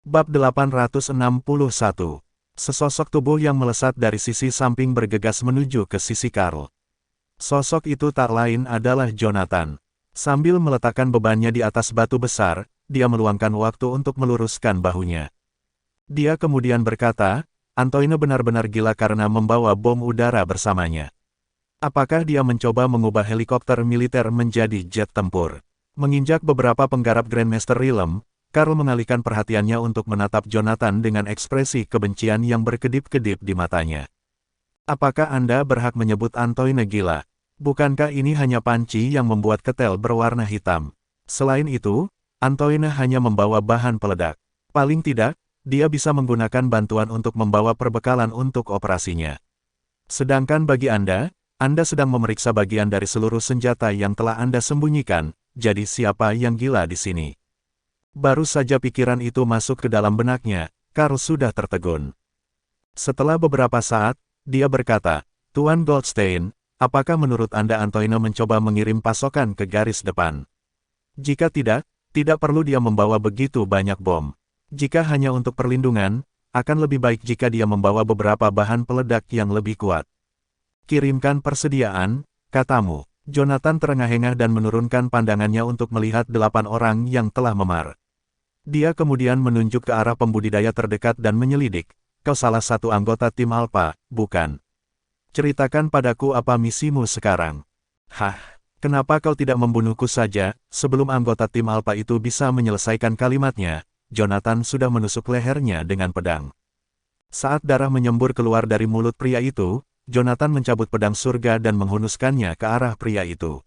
Bab 861. Sesosok tubuh yang melesat dari sisi samping bergegas menuju ke sisi Karl. Sosok itu tak lain adalah Jonathan. Sambil meletakkan bebannya di atas batu besar, dia meluangkan waktu untuk meluruskan bahunya. Dia kemudian berkata, Antoine benar-benar gila karena membawa bom udara bersamanya. Apakah dia mencoba mengubah helikopter militer menjadi jet tempur? Menginjak beberapa penggarap Grandmaster Realm, Karl mengalihkan perhatiannya untuk menatap Jonathan dengan ekspresi kebencian yang berkedip-kedip di matanya. Apakah Anda berhak menyebut Antoine gila? Bukankah ini hanya panci yang membuat ketel berwarna hitam? Selain itu, Antoine hanya membawa bahan peledak. Paling tidak, dia bisa menggunakan bantuan untuk membawa perbekalan untuk operasinya. Sedangkan bagi Anda sedang memeriksa bagian dari seluruh senjata yang telah Anda sembunyikan, jadi siapa yang gila di sini? Baru saja pikiran itu masuk ke dalam benaknya, Karl sudah tertegun. Setelah beberapa saat, dia berkata, Tuan Goldstein, apakah menurut Anda Antoine mencoba mengirim pasokan ke garis depan? Jika tidak perlu dia membawa begitu banyak bom. Jika hanya untuk perlindungan, akan lebih baik jika dia membawa beberapa bahan peledak yang lebih kuat. Kirimkan persediaan, katamu. Jonathan terengah-engah dan menurunkan pandangannya untuk melihat 8 orang yang telah memar. Dia kemudian menunjuk ke arah pembudidaya terdekat dan menyelidik. Kau salah satu anggota tim Alpha, bukan? Ceritakan padaku apa misimu sekarang. Hah, kenapa kau tidak membunuhku saja? Sebelum anggota tim Alpha itu bisa menyelesaikan kalimatnya, Jonathan sudah menusuk lehernya dengan pedang. Saat darah menyembur keluar dari mulut pria itu, Jonathan mencabut pedang surga dan menghunuskannya ke arah pria itu.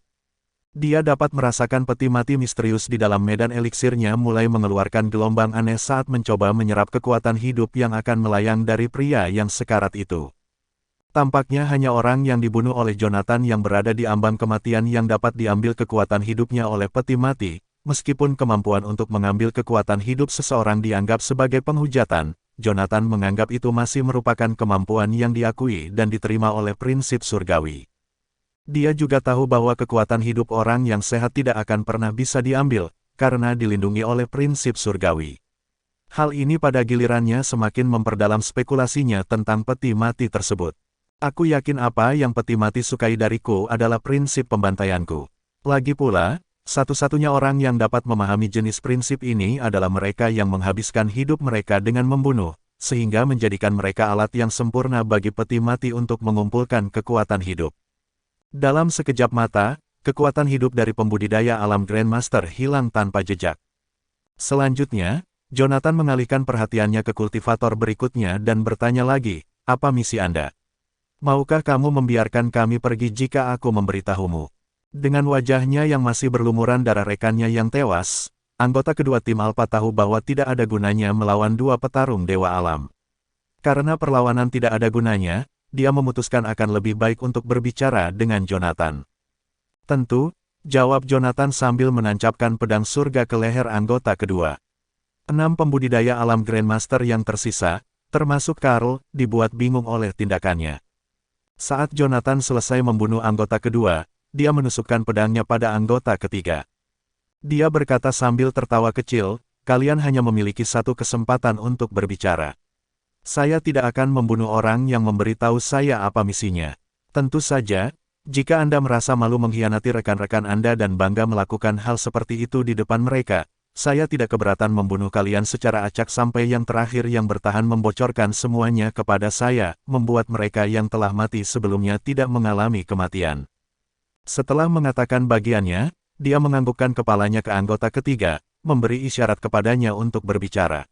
Dia dapat merasakan peti mati misterius di dalam medan eliksirnya mulai mengeluarkan gelombang aneh saat mencoba menyerap kekuatan hidup yang akan melayang dari pria yang sekarat itu. Tampaknya hanya orang yang dibunuh oleh Jonathan yang berada di ambang kematian yang dapat diambil kekuatan hidupnya oleh peti mati, meskipun kemampuan untuk mengambil kekuatan hidup seseorang dianggap sebagai penghujatan, Jonathan menganggap itu masih merupakan kemampuan yang diakui dan diterima oleh prinsip surgawi. Dia juga tahu bahwa kekuatan hidup orang yang sehat tidak akan pernah bisa diambil, karena dilindungi oleh prinsip surgawi. Hal ini pada gilirannya semakin memperdalam spekulasinya tentang peti mati tersebut. Aku yakin apa yang peti mati sukai dariku adalah prinsip pembantaianku. Lagi pula, satu-satunya orang yang dapat memahami jenis prinsip ini adalah mereka yang menghabiskan hidup mereka dengan membunuh, sehingga menjadikan mereka alat yang sempurna bagi peti mati untuk mengumpulkan kekuatan hidup. Dalam sekejap mata, kekuatan hidup dari pembudidaya alam Grandmaster hilang tanpa jejak. Selanjutnya, Jonathan mengalihkan perhatiannya ke kultivator berikutnya dan bertanya lagi, apa misi Anda? Maukah kamu membiarkan kami pergi jika aku memberitahumu? Dengan wajahnya yang masih berlumuran darah rekannya yang tewas, anggota kedua tim Alpha tahu bahwa tidak ada gunanya melawan dua petarung dewa alam. Karena perlawanan tidak ada gunanya, dia memutuskan akan lebih baik untuk berbicara dengan Jonathan. Tentu, jawab Jonathan sambil menancapkan pedang surga ke leher anggota kedua. 6 pembudidaya alam Grandmaster yang tersisa, termasuk Karl, dibuat bingung oleh tindakannya. Saat Jonathan selesai membunuh anggota kedua, dia menusukkan pedangnya pada anggota ketiga. Dia berkata sambil tertawa kecil, kalian hanya memiliki satu kesempatan untuk berbicara. Saya tidak akan membunuh orang yang memberitahu saya apa misinya. Tentu saja, jika Anda merasa malu mengkhianati rekan-rekan Anda dan bangga melakukan hal seperti itu di depan mereka, saya tidak keberatan membunuh kalian secara acak sampai yang terakhir yang bertahan membocorkan semuanya kepada saya, membuat mereka yang telah mati sebelumnya tidak mengalami kematian. Setelah mengatakan bagiannya, dia menganggukkan kepalanya ke anggota ketiga, memberi isyarat kepadanya untuk berbicara.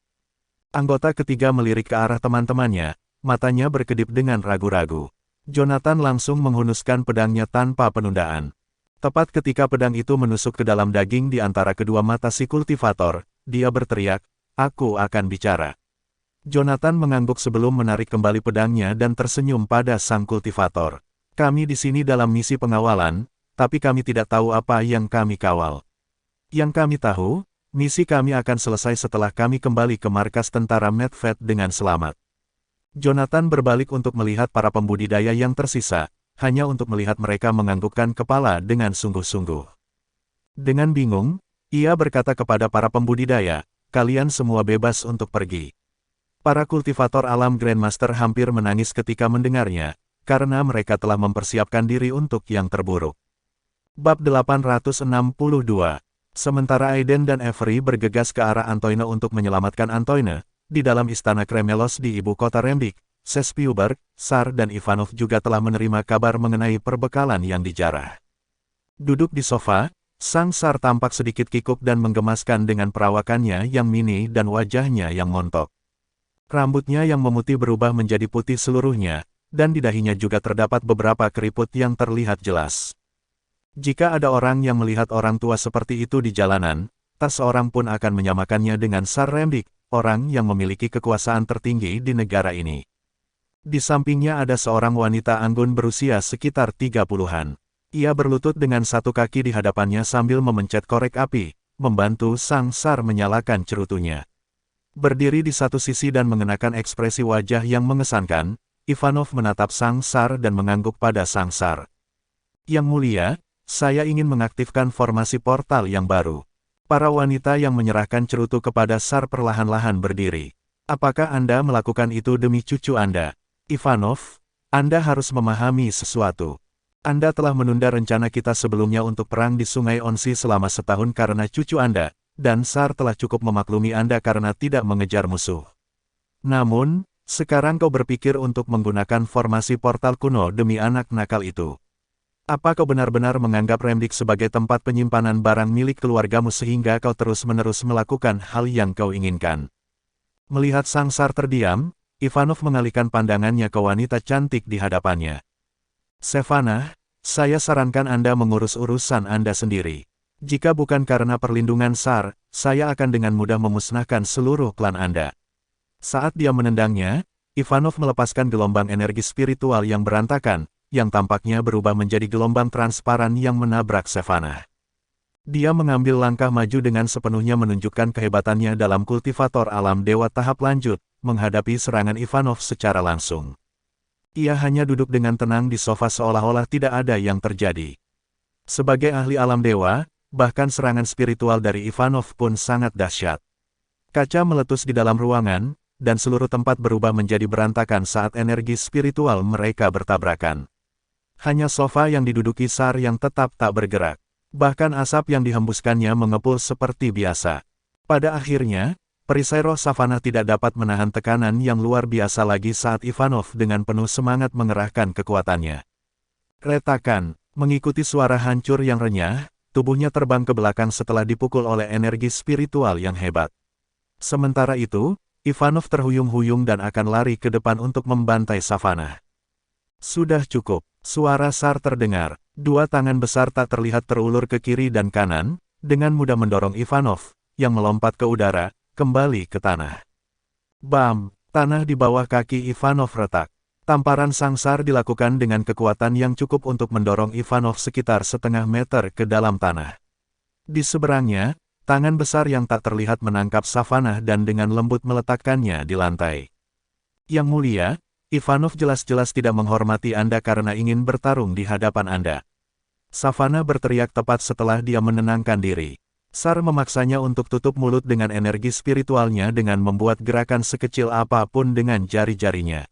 Anggota ketiga melirik ke arah teman-temannya, matanya berkedip dengan ragu-ragu. Jonathan langsung menghunuskan pedangnya tanpa penundaan. Tepat ketika pedang itu menusuk ke dalam daging di antara kedua mata si kultivator, dia berteriak, aku akan bicara. Jonathan mengangguk sebelum menarik kembali pedangnya dan tersenyum pada sang kultivator. Kami di sini dalam misi pengawalan, tapi kami tidak tahu apa yang kami kawal. Yang kami tahu, misi kami akan selesai setelah kami kembali ke markas tentara Medved dengan selamat. Jonathan berbalik untuk melihat para pembudidaya yang tersisa, hanya untuk melihat mereka menganggukkan kepala dengan sungguh-sungguh. Dengan bingung, ia berkata kepada para pembudidaya, kalian semua bebas untuk pergi. Para kultivator alam Grandmaster hampir menangis ketika mendengarnya, karena mereka telah mempersiapkan diri untuk yang terburuk. Bab 862. Sementara Aiden dan Avery bergegas ke arah Antoine untuk menyelamatkan Antoine, di dalam istana Kremelos di ibu kota Remdik, Spielberg, Sar dan Ivanov juga telah menerima kabar mengenai perbekalan yang dijarah. Duduk di sofa, Sang Sar tampak sedikit kikuk dan menggemaskan dengan perawakannya yang mini dan wajahnya yang montok. Rambutnya yang memutih berubah menjadi putih seluruhnya, dan di dahinya juga terdapat beberapa keriput yang terlihat jelas. Jika ada orang yang melihat orang tua seperti itu di jalanan, tak seorang pun akan menyamakannya dengan Sar Remdik, orang yang memiliki kekuasaan tertinggi di negara ini. Di sampingnya ada seorang wanita anggun berusia sekitar 30-an. Ia berlutut dengan satu kaki di hadapannya sambil memencet korek api, membantu Sang Sar menyalakan cerutunya. Berdiri di satu sisi dan mengenakan ekspresi wajah yang mengesankan, Ivanov menatap Sang Sar dan mengangguk pada Sang Sar. Yang mulia, saya ingin mengaktifkan formasi portal yang baru. Para wanita yang menyerahkan cerutu kepada Sar perlahan-lahan berdiri. Apakah Anda melakukan itu demi cucu Anda? Ivanov, Anda harus memahami sesuatu. Anda telah menunda rencana kita sebelumnya untuk perang di Sungai Onsi selama setahun karena cucu Anda, dan Sar telah cukup memaklumi Anda karena tidak mengejar musuh. Namun, sekarang kau berpikir untuk menggunakan formasi portal kuno demi anak nakal itu. Apa kau benar-benar menganggap Remdik sebagai tempat penyimpanan barang milik keluargamu sehingga kau terus-menerus melakukan hal yang kau inginkan? Melihat Sang Sar terdiam, Ivanov mengalihkan pandangannya ke wanita cantik di hadapannya. Sevana, saya sarankan Anda mengurus urusan Anda sendiri. Jika bukan karena perlindungan Sar, saya akan dengan mudah memusnahkan seluruh klan Anda. Saat dia menendangnya, Ivanov melepaskan gelombang energi spiritual yang berantakan, yang tampaknya berubah menjadi gelombang transparan yang menabrak Sevana. Dia mengambil langkah maju dengan sepenuhnya menunjukkan kehebatannya dalam kultivator alam dewa tahap lanjut, menghadapi serangan Ivanov secara langsung. Ia hanya duduk dengan tenang di sofa seolah-olah tidak ada yang terjadi. Sebagai ahli alam dewa, bahkan serangan spiritual dari Ivanov pun sangat dahsyat. Kaca meletus di dalam ruangan, dan seluruh tempat berubah menjadi berantakan saat energi spiritual mereka bertabrakan. Hanya sofa yang diduduki Sar yang tetap tak bergerak. Bahkan asap yang dihembuskannya mengepul seperti biasa. Pada akhirnya, perisai roh Savana tidak dapat menahan tekanan yang luar biasa lagi saat Ivanov dengan penuh semangat mengerahkan kekuatannya. Retakan, mengikuti suara hancur yang renyah, tubuhnya terbang ke belakang setelah dipukul oleh energi spiritual yang hebat. Sementara itu, Ivanov terhuyung-huyung dan akan lari ke depan untuk membantai Savana. Sudah cukup, suara Sar terdengar. Dua tangan besar tak terlihat terulur ke kiri dan kanan, dengan mudah mendorong Ivanov, yang melompat ke udara, kembali ke tanah. Bam! Tanah di bawah kaki Ivanov retak. Tamparan Sang Sar dilakukan dengan kekuatan yang cukup untuk mendorong Ivanov sekitar setengah meter ke dalam tanah. Di seberangnya, tangan besar yang tak terlihat menangkap Savana dan dengan lembut meletakkannya di lantai. Yang mulia, Ivanov jelas-jelas tidak menghormati Anda karena ingin bertarung di hadapan Anda. Savana berteriak tepat setelah dia menenangkan diri. Sar memaksanya untuk tutup mulut dengan energi spiritualnya dengan membuat gerakan sekecil apapun dengan jari-jarinya.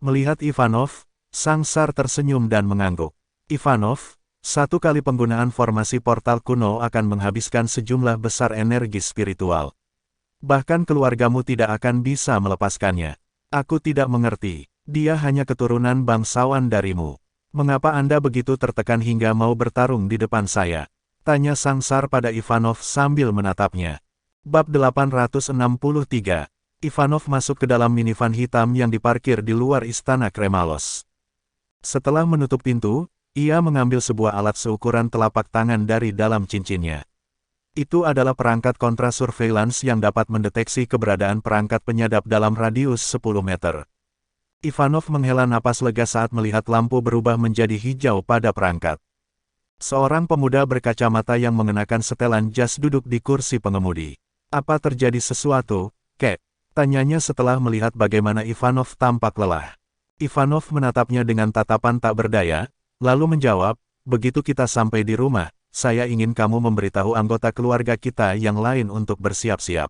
Melihat Ivanov, Sang Sar tersenyum dan mengangguk. Ivanov, satu kali penggunaan formasi portal kuno akan menghabiskan sejumlah besar energi spiritual. Bahkan keluargamu tidak akan bisa melepaskannya. Aku tidak mengerti, dia hanya keturunan bangsawan darimu. Mengapa Anda begitu tertekan hingga mau bertarung di depan saya? Tanya Sang Sar pada Ivanov sambil menatapnya. Bab 863. Ivanov masuk ke dalam minivan hitam yang diparkir di luar istana Kremelos. Setelah menutup pintu, ia mengambil sebuah alat seukuran telapak tangan dari dalam cincinnya. Itu adalah perangkat kontra-surveillance yang dapat mendeteksi keberadaan perangkat penyadap dalam radius 10 meter. Ivanov menghela napas lega saat melihat lampu berubah menjadi hijau pada perangkat. Seorang pemuda berkacamata yang mengenakan setelan jas duduk di kursi pengemudi. Apa terjadi sesuatu, Kek? Tanyanya setelah melihat bagaimana Ivanov tampak lelah. Ivanov menatapnya dengan tatapan tak berdaya, lalu menjawab, begitu kita sampai di rumah, saya ingin kamu memberitahu anggota keluarga kita yang lain untuk bersiap-siap.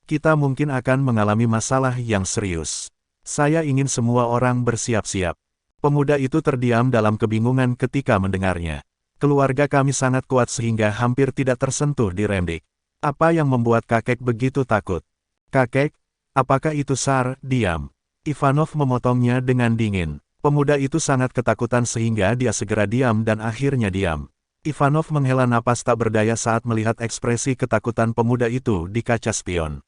Kita mungkin akan mengalami masalah yang serius. Saya ingin semua orang bersiap-siap. Pemuda itu terdiam dalam kebingungan ketika mendengarnya. Keluarga kami sangat kuat sehingga hampir tidak tersentuh di Remdik. Apa yang membuat kakek begitu takut? Kakek, apakah itu SAR? Diam. Ivanov memotongnya dengan dingin. Pemuda itu sangat ketakutan sehingga dia segera diam dan akhirnya diam. Ivanov menghela napas tak berdaya saat melihat ekspresi ketakutan pemuda itu di kaca spion.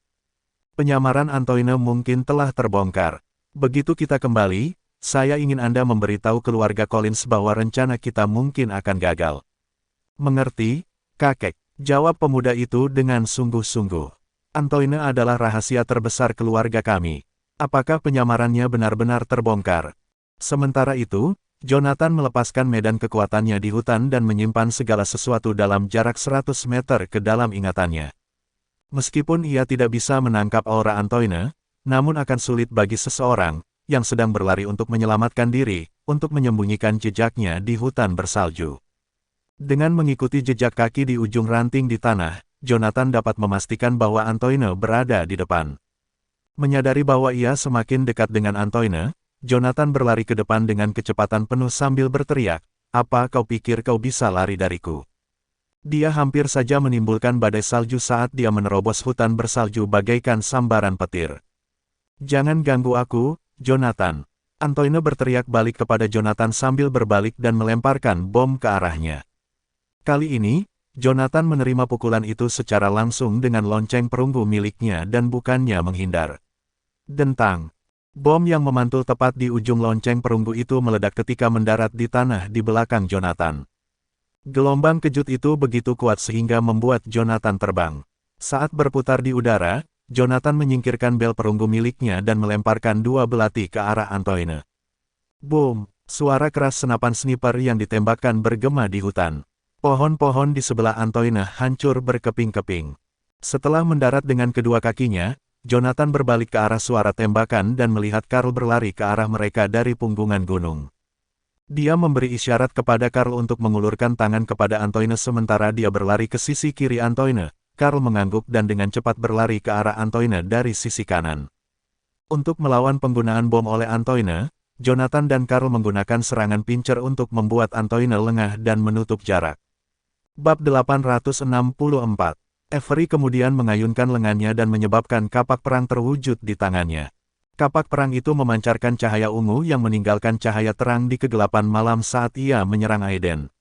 Penyamaran Antoine mungkin telah terbongkar. Begitu kita kembali, saya ingin Anda memberitahu keluarga Collins bahwa rencana kita mungkin akan gagal. Mengerti, kakek? Jawab pemuda itu dengan sungguh-sungguh. Antoine adalah rahasia terbesar keluarga kami. Apakah penyamarannya benar-benar terbongkar? Sementara itu, Jonathan melepaskan medan kekuatannya di hutan dan menyimpan segala sesuatu dalam jarak 100 meter ke dalam ingatannya. Meskipun ia tidak bisa menangkap aura Antoine, namun akan sulit bagi seseorang yang sedang berlari untuk menyelamatkan diri, untuk menyembunyikan jejaknya di hutan bersalju. Dengan mengikuti jejak kaki di ujung ranting di tanah, Jonathan dapat memastikan bahwa Antoine berada di depan. Menyadari bahwa ia semakin dekat dengan Antoine, Jonathan berlari ke depan dengan kecepatan penuh sambil berteriak, "Apa kau pikir kau bisa lari dariku?" Dia hampir saja menimbulkan badai salju saat dia menerobos hutan bersalju bagaikan sambaran petir. "Jangan ganggu aku, Jonathan." Antoine berteriak balik kepada Jonathan sambil berbalik dan melemparkan bom ke arahnya. Kali ini, Jonathan menerima pukulan itu secara langsung dengan lonceng perunggu miliknya dan bukannya menghindar. Dentang. Bom yang memantul tepat di ujung lonceng perunggu itu meledak ketika mendarat di tanah di belakang Jonathan. Gelombang kejut itu begitu kuat sehingga membuat Jonathan terbang. Saat berputar di udara, Jonathan menyingkirkan bel perunggu miliknya dan melemparkan dua belati ke arah Antoine. Boom! Suara keras senapan sniper yang ditembakkan bergema di hutan. Pohon-pohon di sebelah Antoine hancur berkeping-keping. Setelah mendarat dengan kedua kakinya, Jonathan berbalik ke arah suara tembakan dan melihat Karl berlari ke arah mereka dari punggungan gunung. Dia memberi isyarat kepada Karl untuk mengulurkan tangan kepada Antoine sementara dia berlari ke sisi kiri Antoine. Karl mengangguk dan dengan cepat berlari ke arah Antoine dari sisi kanan. Untuk melawan penggunaan bom oleh Antoine, Jonathan dan Karl menggunakan serangan pincer untuk membuat Antoine lengah dan menutup jarak. Bab 864. Avery kemudian mengayunkan lengannya dan menyebabkan kapak perang terwujud di tangannya. Kapak perang itu memancarkan cahaya ungu yang meninggalkan cahaya terang di kegelapan malam saat ia menyerang Aiden.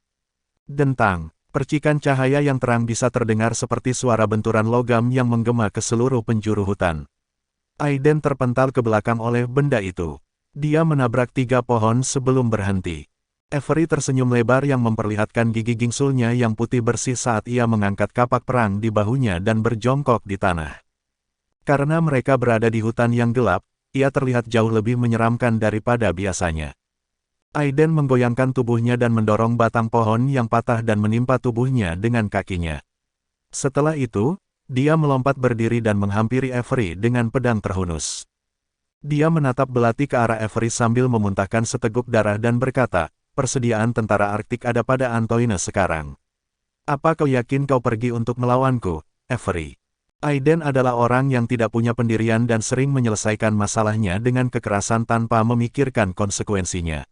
Dentang, percikan cahaya yang terang bisa terdengar seperti suara benturan logam yang menggema ke seluruh penjuru hutan. Aiden terpental ke belakang oleh benda itu. Dia menabrak 3 pohon sebelum berhenti. Avery tersenyum lebar yang memperlihatkan gigi gingsulnya yang putih bersih saat ia mengangkat kapak perang di bahunya dan berjongkok di tanah. Karena mereka berada di hutan yang gelap, ia terlihat jauh lebih menyeramkan daripada biasanya. Aiden menggoyangkan tubuhnya dan mendorong batang pohon yang patah dan menimpa tubuhnya dengan kakinya. Setelah itu, dia melompat berdiri dan menghampiri Avery dengan pedang terhunus. Dia menatap belati ke arah Avery sambil memuntahkan seteguk darah dan berkata, "Persediaan tentara Arktik ada pada Antoine sekarang. Apa kau yakin kau pergi untuk melawanku, Avery?" Aiden adalah orang yang tidak punya pendirian dan sering menyelesaikan masalahnya dengan kekerasan tanpa memikirkan konsekuensinya.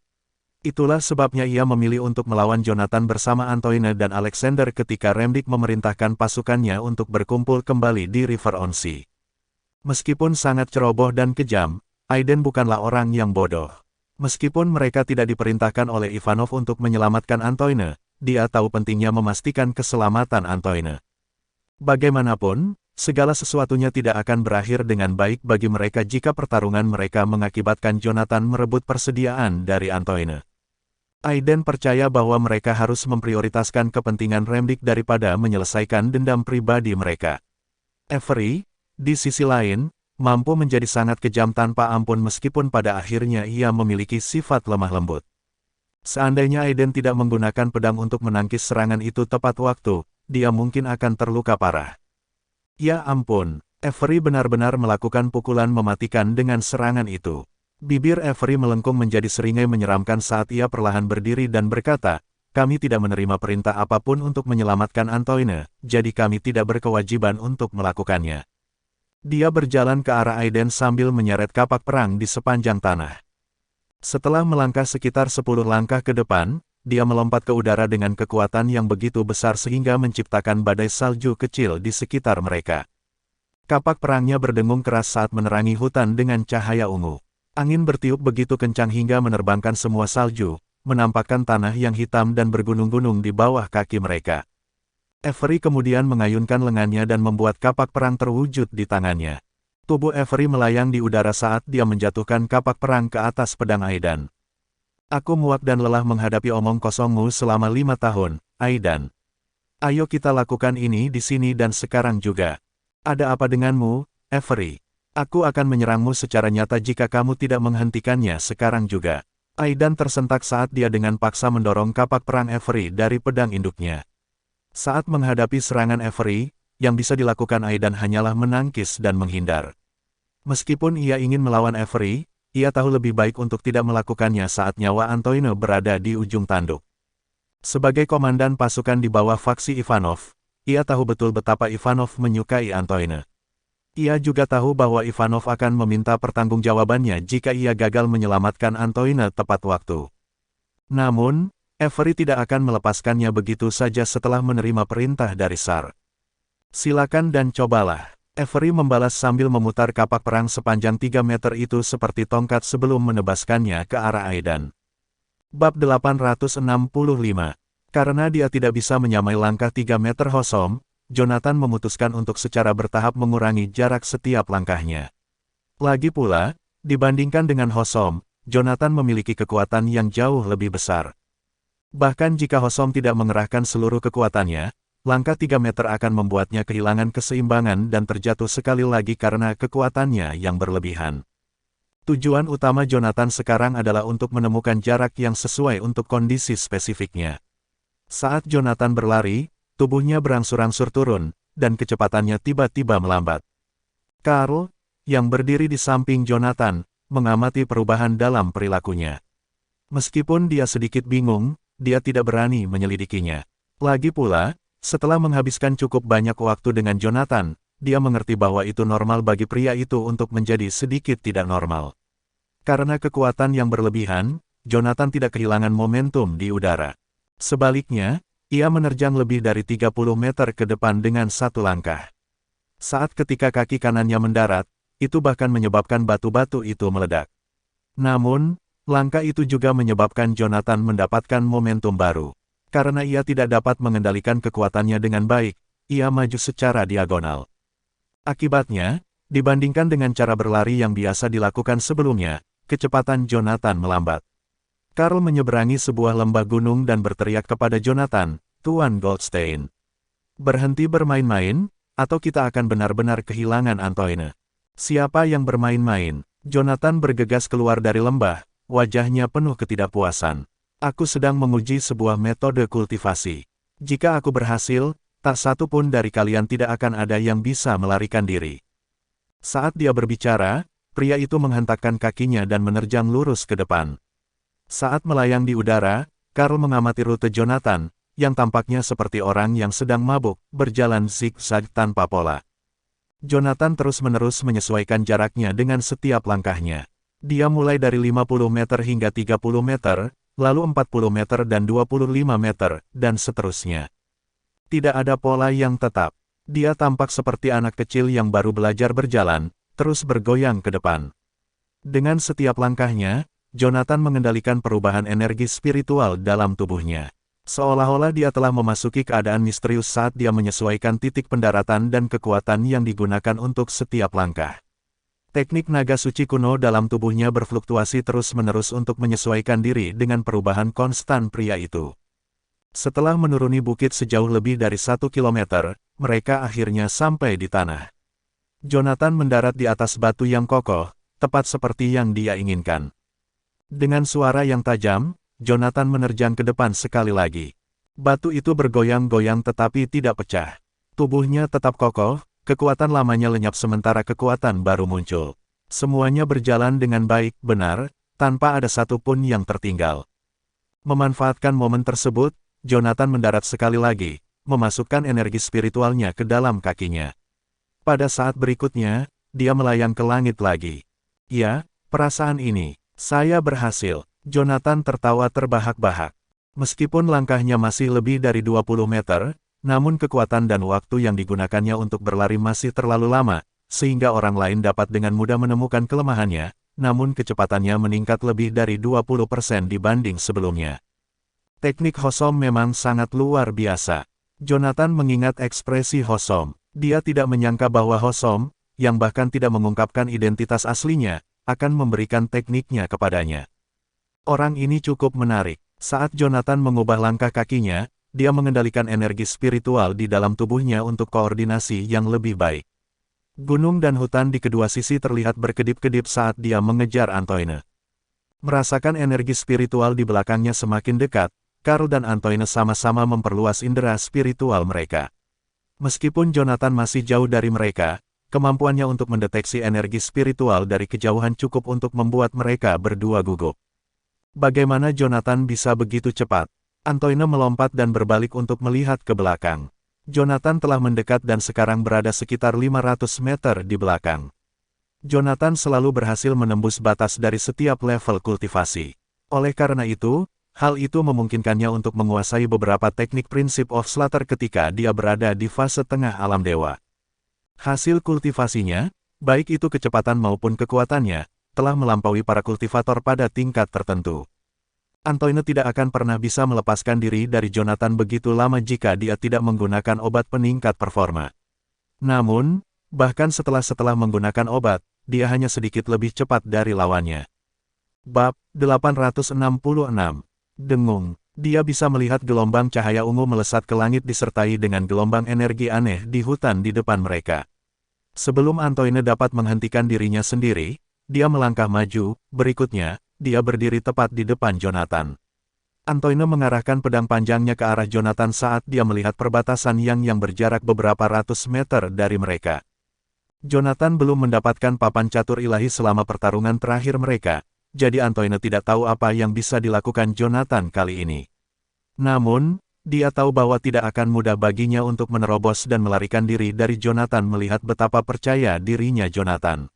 Itulah sebabnya ia memilih untuk melawan Jonathan bersama Antoine dan Alexander ketika Remdik memerintahkan pasukannya untuk berkumpul kembali di River-on-Sea. Meskipun sangat ceroboh dan kejam, Aiden bukanlah orang yang bodoh. Meskipun mereka tidak diperintahkan oleh Ivanov untuk menyelamatkan Antoine, dia tahu pentingnya memastikan keselamatan Antoine. Bagaimanapun, segala sesuatunya tidak akan berakhir dengan baik bagi mereka jika pertarungan mereka mengakibatkan Jonathan merebut persediaan dari Antoine. Aiden percaya bahwa mereka harus memprioritaskan kepentingan Remdik daripada menyelesaikan dendam pribadi mereka. Avery, di sisi lain, mampu menjadi sangat kejam tanpa ampun meskipun pada akhirnya ia memiliki sifat lemah lembut. Seandainya Aiden tidak menggunakan pedang untuk menangkis serangan itu tepat waktu, dia mungkin akan terluka parah. Ya ampun, Avery benar-benar melakukan pukulan mematikan dengan serangan itu. Bibir Avery melengkung menjadi seringai menyeramkan saat ia perlahan berdiri dan berkata, "Kami tidak menerima perintah apapun untuk menyelamatkan Antoine, jadi kami tidak berkewajiban untuk melakukannya." Dia berjalan ke arah Aiden sambil menyeret kapak perang di sepanjang tanah. Setelah melangkah sekitar 10 langkah ke depan, dia melompat ke udara dengan kekuatan yang begitu besar sehingga menciptakan badai salju kecil di sekitar mereka. Kapak perangnya berdengung keras saat menerangi hutan dengan cahaya ungu. Angin bertiup begitu kencang hingga menerbangkan semua salju, menampakkan tanah yang hitam dan bergunung-gunung di bawah kaki mereka. Avery kemudian mengayunkan lengannya dan membuat kapak perang terwujud di tangannya. Tubuh Avery melayang di udara saat dia menjatuhkan kapak perang ke atas pedang Aidan. Aku muak dan lelah menghadapi omong kosongmu selama 5 tahun, Aidan. Ayo kita lakukan ini di sini dan sekarang juga. Ada apa denganmu, Avery? Aku akan menyerangmu secara nyata jika kamu tidak menghentikannya sekarang juga. Aidan tersentak saat dia dengan paksa mendorong kapak perang Avery dari pedang induknya. Saat menghadapi serangan Avery, yang bisa dilakukan Aidan hanyalah menangkis dan menghindar. Meskipun ia ingin melawan Avery, ia tahu lebih baik untuk tidak melakukannya saat nyawa Antoine berada di ujung tanduk. Sebagai komandan pasukan di bawah faksi Ivanov, ia tahu betul betapa Ivanov menyukai Antoine. Ia juga tahu bahwa Ivanov akan meminta pertanggungjawabannya jika ia gagal menyelamatkan Antoine tepat waktu. Namun, Avery tidak akan melepaskannya begitu saja setelah menerima perintah dari Tsar. Silakan dan cobalah. Avery membalas sambil memutar kapak perang sepanjang 3 meter itu seperti tongkat sebelum menebaskannya ke arah Aidan. Bab 865. Karena dia tidak bisa menyamai langkah 3 meter Hosom, Jonathan memutuskan untuk secara bertahap mengurangi jarak setiap langkahnya. Lagi pula, dibandingkan dengan Hosom, Jonathan memiliki kekuatan yang jauh lebih besar. Bahkan jika Hosom tidak mengerahkan seluruh kekuatannya, langkah 3 meter akan membuatnya kehilangan keseimbangan dan terjatuh sekali lagi karena kekuatannya yang berlebihan. Tujuan utama Jonathan sekarang adalah untuk menemukan jarak yang sesuai untuk kondisi spesifiknya. Saat Jonathan berlari, tubuhnya berangsur-angsur turun, dan kecepatannya tiba-tiba melambat. Karl, yang berdiri di samping Jonathan, mengamati perubahan dalam perilakunya. Meskipun dia sedikit bingung, dia tidak berani menyelidikinya. Lagi pula, setelah menghabiskan cukup banyak waktu dengan Jonathan, dia mengerti bahwa itu normal bagi pria itu untuk menjadi sedikit tidak normal. Karena kekuatan yang berlebihan, Jonathan tidak kehilangan momentum di udara. Sebaliknya, ia menerjang lebih dari 30 meter ke depan dengan satu langkah. Saat ketika kaki kanannya mendarat, itu bahkan menyebabkan batu-batu itu meledak. Namun, langkah itu juga menyebabkan Jonathan mendapatkan momentum baru. Karena ia tidak dapat mengendalikan kekuatannya dengan baik, ia maju secara diagonal. Akibatnya, dibandingkan dengan cara berlari yang biasa dilakukan sebelumnya, kecepatan Jonathan melambat. Karl menyeberangi sebuah lembah gunung dan berteriak kepada Jonathan, "Tuan Goldstein, berhenti bermain-main, atau kita akan benar-benar kehilangan Antoine." "Siapa yang bermain-main?" Jonathan bergegas keluar dari lembah, wajahnya penuh ketidakpuasan. "Aku sedang menguji sebuah metode kultivasi. Jika aku berhasil, tak satu pun dari kalian tidak akan ada yang bisa melarikan diri." Saat dia berbicara, pria itu menghentakkan kakinya dan menerjang lurus ke depan. Saat melayang di udara, Karl mengamati rute Jonathan, yang tampaknya seperti orang yang sedang mabuk, berjalan zigzag tanpa pola. Jonathan terus-menerus menyesuaikan jaraknya dengan setiap langkahnya. Dia mulai dari 50 meter hingga 30 meter, lalu 40 meter dan 25 meter, dan seterusnya. Tidak ada pola yang tetap. Dia tampak seperti anak kecil yang baru belajar berjalan, terus bergoyang ke depan. Dengan setiap langkahnya, Jonathan mengendalikan perubahan energi spiritual dalam tubuhnya. Seolah-olah dia telah memasuki keadaan misterius saat dia menyesuaikan titik pendaratan dan kekuatan yang digunakan untuk setiap langkah. Teknik naga suci kuno dalam tubuhnya berfluktuasi terus-menerus untuk menyesuaikan diri dengan perubahan konstan pria itu. Setelah menuruni bukit sejauh lebih dari 1 kilometer, mereka akhirnya sampai di tanah. Jonathan mendarat di atas batu yang kokoh, tepat seperti yang dia inginkan. Dengan suara yang tajam, Jonathan menerjang ke depan sekali lagi. Batu itu bergoyang-goyang tetapi tidak pecah. Tubuhnya tetap kokoh, kekuatan lamanya lenyap sementara kekuatan baru muncul. Semuanya berjalan dengan baik, benar, tanpa ada satupun yang tertinggal. Memanfaatkan momen tersebut, Jonathan mendarat sekali lagi, memasukkan energi spiritualnya ke dalam kakinya. Pada saat berikutnya, dia melayang ke langit lagi. Ya, perasaan ini, saya berhasil. Jonathan tertawa terbahak-bahak. Meskipun langkahnya masih lebih dari 20 meter, namun kekuatan dan waktu yang digunakannya untuk berlari masih terlalu lama, sehingga orang lain dapat dengan mudah menemukan kelemahannya, namun kecepatannya meningkat lebih dari 20% dibanding sebelumnya. Teknik Hosom memang sangat luar biasa. Jonathan mengingat ekspresi Hosom. Dia tidak menyangka bahwa Hosom, yang bahkan tidak mengungkapkan identitas aslinya, akan memberikan tekniknya kepadanya. Orang ini cukup menarik. Saat Jonathan mengubah langkah kakinya, dia mengendalikan energi spiritual di dalam tubuhnya untuk koordinasi yang lebih baik. Gunung dan hutan di kedua sisi terlihat berkedip-kedip saat dia mengejar Antoine. Merasakan energi spiritual di belakangnya semakin dekat, Karl dan Antoine sama-sama memperluas indera spiritual mereka. Meskipun Jonathan masih jauh dari mereka, kemampuannya untuk mendeteksi energi spiritual dari kejauhan cukup untuk membuat mereka berdua gugup. Bagaimana Jonathan bisa begitu cepat? Antoine melompat dan berbalik untuk melihat ke belakang. Jonathan telah mendekat dan sekarang berada sekitar 500 meter di belakang. Jonathan selalu berhasil menembus batas dari setiap level kultivasi. Oleh karena itu, hal itu memungkinkannya untuk menguasai beberapa teknik prinsip of slaughter ketika dia berada di fase tengah alam dewa. Hasil kultivasinya, baik itu kecepatan maupun kekuatannya, telah melampaui para kultivator pada tingkat tertentu. Antoine tidak akan pernah bisa melepaskan diri dari Jonathan begitu lama jika dia tidak menggunakan obat peningkat performa. Namun, bahkan setelah menggunakan obat, dia hanya sedikit lebih cepat dari lawannya. Bab 866. Dengung. Dia bisa melihat gelombang cahaya ungu melesat ke langit disertai dengan gelombang energi aneh di hutan di depan mereka. Sebelum Antoine dapat menghentikan dirinya sendiri, dia melangkah maju. Berikutnya, dia berdiri tepat di depan Jonathan. Antoine mengarahkan pedang panjangnya ke arah Jonathan saat dia melihat perbatasan yang berjarak beberapa ratus meter dari mereka. Jonathan belum mendapatkan papan catur ilahi selama pertarungan terakhir mereka, jadi Antoine tidak tahu apa yang bisa dilakukan Jonathan kali ini. Namun, dia tahu bahwa tidak akan mudah baginya untuk menerobos dan melarikan diri dari Jonathan melihat betapa percaya dirinya Jonathan.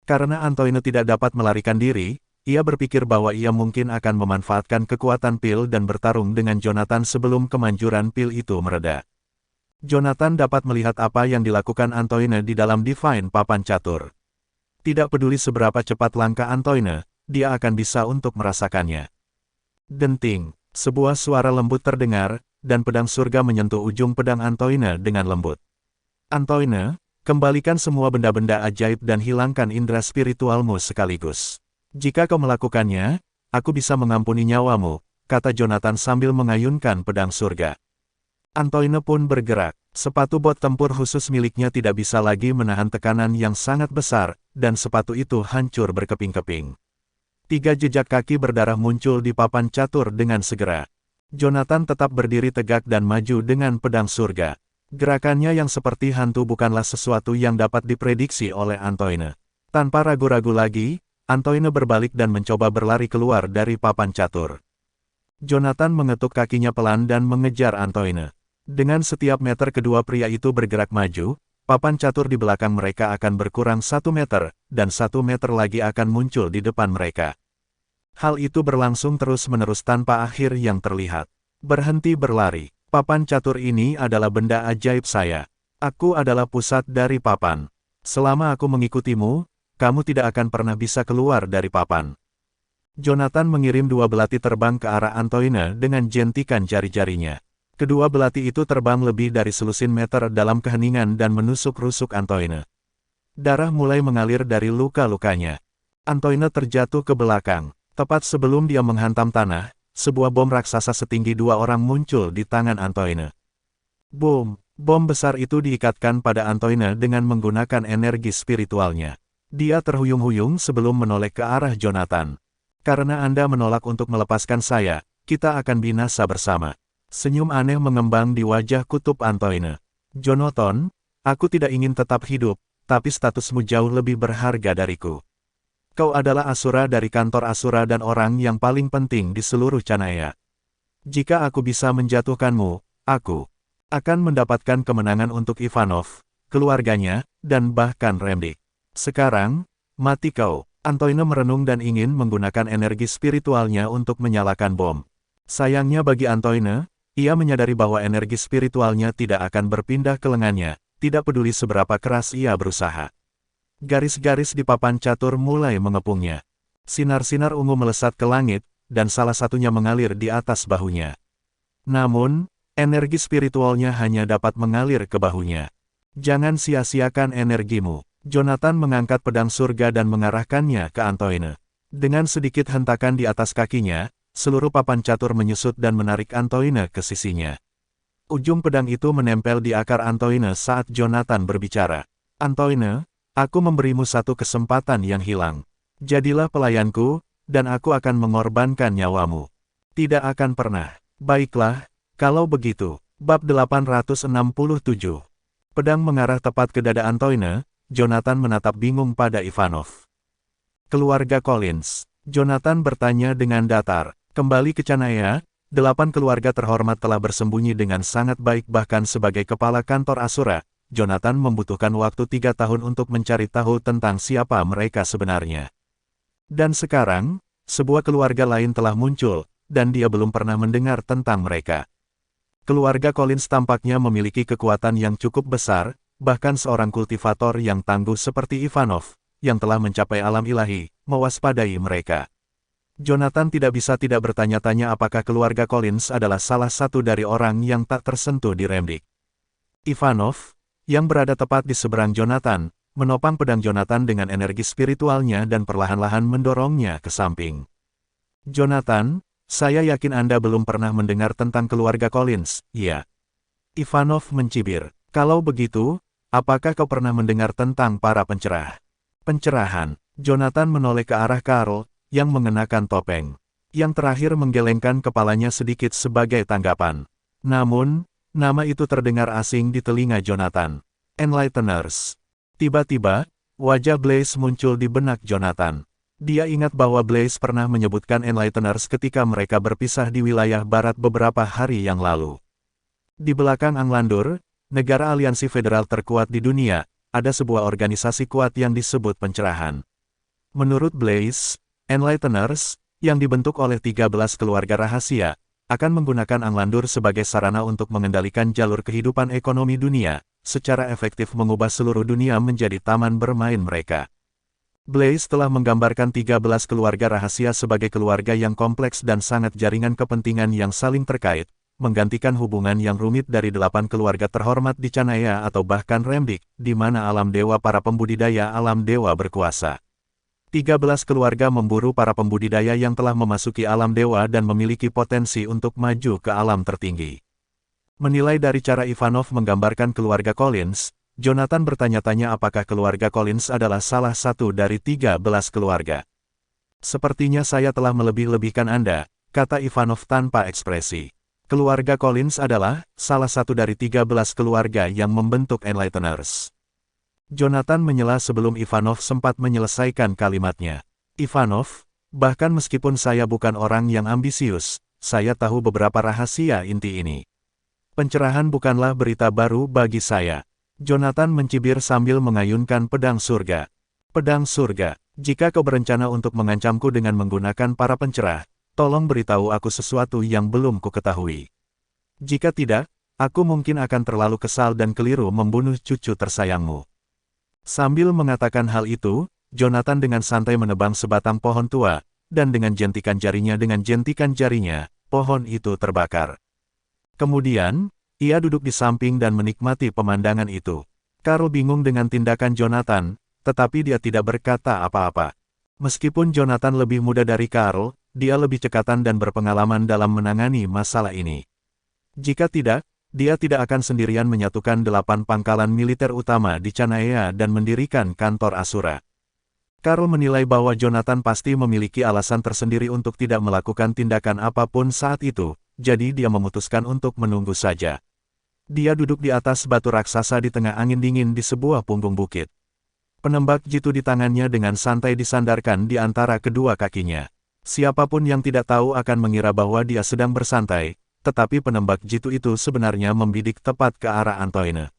Karena Antoine tidak dapat melarikan diri, ia berpikir bahwa ia mungkin akan memanfaatkan kekuatan pil dan bertarung dengan Jonathan sebelum kemanjuran pil itu mereda. Jonathan dapat melihat apa yang dilakukan Antoine di dalam Divine Papan Catur. Tidak peduli seberapa cepat langkah Antoine, dia akan bisa untuk merasakannya. Denting, sebuah suara lembut terdengar, dan pedang surga menyentuh ujung pedang Antoine dengan lembut. Antoine, kembalikan semua benda-benda ajaib dan hilangkan indera spiritualmu sekaligus. Jika kau melakukannya, aku bisa mengampuni nyawamu, kata Jonathan sambil mengayunkan pedang surga. Antoine pun bergerak. Sepatu bot tempur khusus miliknya tidak bisa lagi menahan tekanan yang sangat besar, dan sepatu itu hancur berkeping-keping. 3 jejak kaki berdarah muncul di papan catur dengan segera. Jonathan tetap berdiri tegak dan maju dengan pedang surga. Gerakannya yang seperti hantu bukanlah sesuatu yang dapat diprediksi oleh Antoine. Tanpa ragu-ragu lagi, Antoine berbalik dan mencoba berlari keluar dari papan catur. Jonathan mengetuk kakinya pelan dan mengejar Antoine. Dengan setiap meter kedua pria itu bergerak maju, papan catur di belakang mereka akan berkurang 1 meter, dan 1 meter lagi akan muncul di depan mereka. Hal itu berlangsung terus-menerus tanpa akhir yang terlihat. Berhenti berlari. Papan catur ini adalah benda ajaib saya. Aku adalah pusat dari papan. Selama aku mengikutimu, kamu tidak akan pernah bisa keluar dari papan. Jonathan mengirim 2 belati terbang ke arah Antoine dengan jentikan jari-jarinya. Kedua belati itu terbang lebih dari selusin meter dalam keheningan dan menusuk-rusuk Antoine. Darah mulai mengalir dari luka-lukanya. Antoine terjatuh ke belakang. Tepat sebelum dia menghantam tanah, sebuah bom raksasa setinggi 2 orang muncul di tangan Antoine. Boom! Bom besar itu diikatkan pada Antoine dengan menggunakan energi spiritualnya. Dia terhuyung-huyung sebelum menoleh ke arah Jonathan. Karena Anda menolak untuk melepaskan saya, kita akan binasa bersama. Senyum aneh mengembang di wajah kutub Antoine. Jonathan, aku tidak ingin tetap hidup, tapi statusmu jauh lebih berharga dariku. Kau adalah Asura dari kantor Asura dan orang yang paling penting di seluruh Canaya. Jika aku bisa menjatuhkanmu, aku akan mendapatkan kemenangan untuk Ivanov, keluarganya, dan bahkan Remdik. Sekarang, mati kau. Antoine merenung dan ingin menggunakan energi spiritualnya untuk menyalakan bom. Sayangnya bagi Antoine, ia menyadari bahwa energi spiritualnya tidak akan berpindah ke lengannya, tidak peduli seberapa keras ia berusaha. Garis-garis di papan catur mulai mengepungnya. Sinar-sinar ungu melesat ke langit, dan salah satunya mengalir di atas bahunya. Namun, energi spiritualnya hanya dapat mengalir ke bahunya. Jangan sia-siakan energimu. Jonathan mengangkat pedang surga dan mengarahkannya ke Antoine. Dengan sedikit hentakan di atas kakinya, seluruh papan catur menyusut dan menarik Antoine ke sisinya. Ujung pedang itu menempel di akar Antoine saat Jonathan berbicara. Antoine, aku memberimu satu kesempatan yang hilang. Jadilah pelayanku, dan aku akan mengorbankan nyawamu. Tidak akan pernah. Baiklah, kalau begitu. Bab 867. Pedang mengarah tepat ke dada Antoine. Jonathan menatap bingung pada Ivanov. Keluarga Collins. Jonathan bertanya dengan datar. Kembali ke Canaya, 8 keluarga terhormat telah bersembunyi dengan sangat baik bahkan sebagai kepala kantor Asura. Jonathan membutuhkan waktu 3 tahun untuk mencari tahu tentang siapa mereka sebenarnya. Dan sekarang, sebuah keluarga lain telah muncul, dan dia belum pernah mendengar tentang mereka. Keluarga Collins tampaknya memiliki kekuatan yang cukup besar, bahkan seorang kultivator yang tangguh seperti Ivanov, yang telah mencapai alam ilahi, mewaspadai mereka. Jonathan tidak bisa tidak bertanya-tanya apakah keluarga Collins adalah salah satu dari orang yang tak tersentuh di Remdik. Ivanov, yang berada tepat di seberang Jonathan, menopang pedang Jonathan dengan energi spiritualnya dan perlahan-lahan mendorongnya ke samping. Jonathan, saya yakin Anda belum pernah mendengar tentang keluarga Collins, ya? Ivanov mencibir. Kalau begitu, apakah kau pernah mendengar tentang para pencerah? Pencerahan. Jonathan menoleh ke arah Karl, yang mengenakan topeng. Yang terakhir menggelengkan kepalanya sedikit sebagai tanggapan. Namun, nama itu terdengar asing di telinga Jonathan. Enlighteners. Tiba-tiba, wajah Blaze muncul di benak Jonathan. Dia ingat bahwa Blaze pernah menyebutkan Enlighteners ketika mereka berpisah di wilayah barat beberapa hari yang lalu. Di belakang Anglandur, negara aliansi federal terkuat di dunia, ada sebuah organisasi kuat yang disebut pencerahan. Menurut Blaze, Enlighteners, yang dibentuk oleh 13 keluarga rahasia, akan menggunakan Anglandur sebagai sarana untuk mengendalikan jalur kehidupan ekonomi dunia, secara efektif mengubah seluruh dunia menjadi taman bermain mereka. Blaze telah menggambarkan 13 keluarga rahasia sebagai keluarga yang kompleks dan sangat jaringan kepentingan yang saling terkait, menggantikan hubungan yang rumit dari 8 keluarga terhormat di Canaya atau bahkan Remdik, di mana alam dewa para pembudidaya alam dewa berkuasa. 13 keluarga memburu para pembudidaya yang telah memasuki alam dewa dan memiliki potensi untuk maju ke alam tertinggi. Menilai dari cara Ivanov menggambarkan keluarga Collins, Jonathan bertanya-tanya apakah keluarga Collins adalah salah satu dari 13 keluarga. Sepertinya saya telah melebih-lebihkan Anda, kata Ivanov tanpa ekspresi. Keluarga Collins adalah salah satu dari 13 keluarga yang membentuk Enlighteners. Jonathan menyela sebelum Ivanov sempat menyelesaikan kalimatnya. Ivanov, bahkan meskipun saya bukan orang yang ambisius, saya tahu beberapa rahasia inti ini. Pencerahan bukanlah berita baru bagi saya. Jonathan mencibir sambil mengayunkan pedang surga. Pedang surga, jika kau berencana untuk mengancamku dengan menggunakan para pencerah, tolong beritahu aku sesuatu yang belum kuketahui. Jika tidak, aku mungkin akan terlalu kesal dan keliru membunuh cucu tersayangmu. Sambil mengatakan hal itu, Jonathan dengan santai menebang sebatang pohon tua, dan dengan jentikan jarinya, pohon itu terbakar. Kemudian, ia duduk di samping dan menikmati pemandangan itu. Karl bingung dengan tindakan Jonathan, tetapi dia tidak berkata apa-apa. Meskipun Jonathan lebih muda dari Karl, dia lebih cekatan dan berpengalaman dalam menangani masalah ini. Jika tidak, dia tidak akan sendirian menyatukan 8 pangkalan militer utama di Canaya dan mendirikan kantor Asura. Karl menilai bahwa Jonathan pasti memiliki alasan tersendiri untuk tidak melakukan tindakan apapun saat itu, jadi dia memutuskan untuk menunggu saja. Dia duduk di atas batu raksasa di tengah angin dingin di sebuah punggung bukit. Penembak jitu di tangannya dengan santai disandarkan di antara kedua kakinya. Siapapun yang tidak tahu akan mengira bahwa dia sedang bersantai, tetapi penembak jitu itu sebenarnya membidik tepat ke arah Antoine.